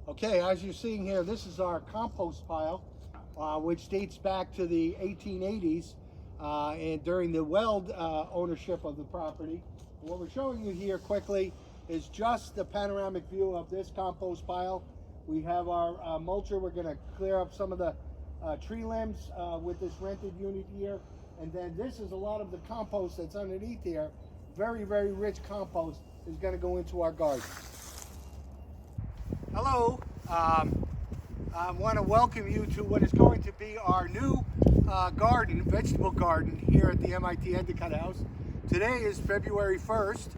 Okay, as you're seeing here, this is our compost pile, which dates back to the 1880s and during the Weld ownership of the property. What we're showing you here quickly is just the panoramic view of this compost pile. We have our mulcher. We're going to clear up some of the tree limbs with this rented unit here. And then this is a lot of the compost that's underneath here. Very, very rich compost is going to go into our garden. Hello, I want to welcome you to what is going to be our new vegetable garden here at the MIT Endicott House. Today is February 1st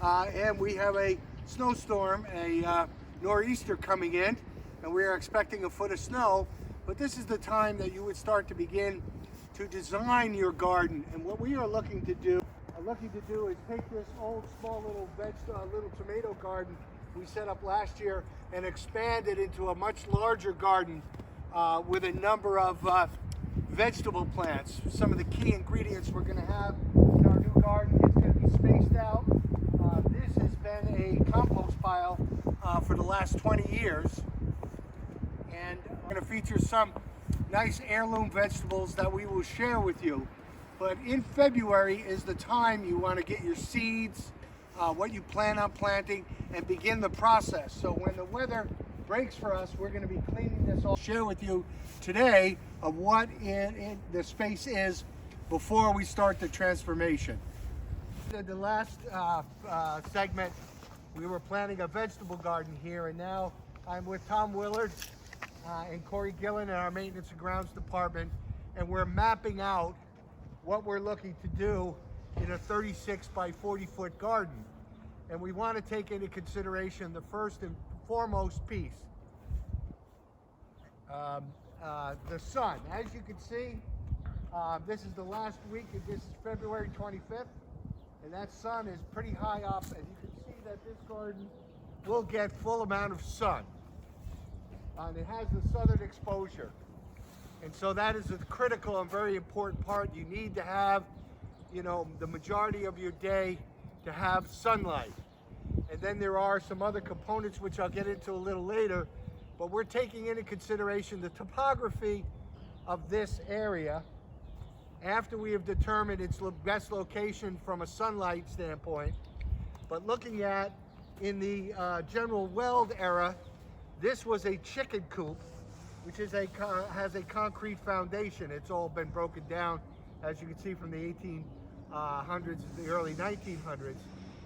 and we have a snowstorm, a nor'easter coming in, and we are expecting a foot of snow, but this is the time that you would start to begin to design your garden. And what we are looking to do is take this old small little tomato garden we set up last year and expand it into a much larger garden with a number of vegetable plants. Some of the key ingredients we're going to have in our new garden is going to be spaced out. This has been a compost pile for the last 20 years, and we're going to feature some nice heirloom vegetables that we will share with you. But in February is the time you want to get your seeds, what you plan on planting, and begin the process. So when the weather breaks for us, we're going to be cleaning this all. Share with you today of what the space is before we start the transformation. In the last segment, we were planting a vegetable garden here, and now I'm with Tom Willard and Corey Gillen in our maintenance and grounds department, and we're mapping out what we're looking to do in a 36 by 40 foot garden. And we want to take into consideration the first and foremost piece, the sun. As you can see, this is the last week, and this is February 25th, and that sun is pretty high up, and you can see that this garden will get full amount of sun. And it has the southern exposure. And so that is a critical and very important part. You need to have, the majority of your day to have sunlight. And then there are some other components which I'll get into a little later, but we're taking into consideration the topography of this area after we have determined its best location from a sunlight standpoint. But looking at, in the General Weld era, this was a chicken coop, which is has a concrete foundation. It's all been broken down, as you can see, from the 1800s to the early 1900s.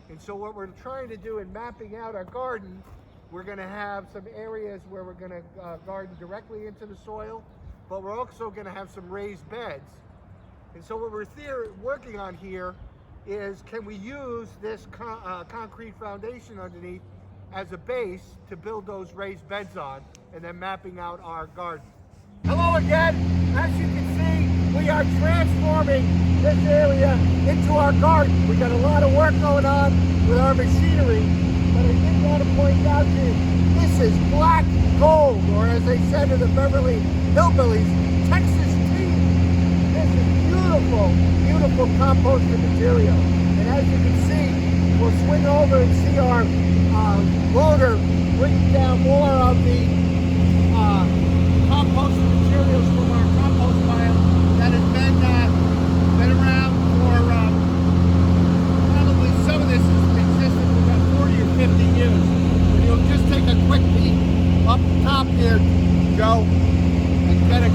And so what we're trying to do in mapping out our garden, we're going to have some areas where we're going to garden directly into the soil, but we're also going to have some raised beds. And so what we're working on here is, can we use this concrete foundation underneath as a base to build those raised beds on, and then mapping out our garden. Hello again. As you can see, we are transforming this area into our garden. We got a lot of work going on with our machinery, but I did want to point out to you, this is black gold, or as they said in the Beverly Hillbillies, Texas tea. This is beautiful, beautiful composted material. And as you can see, we'll swing over and see our loader bring down more of the composted materials from our compost pile that has been around for probably, some of this has existed for about 40 or 50 years. And you'll just take a quick peek up top here, Joe, and get a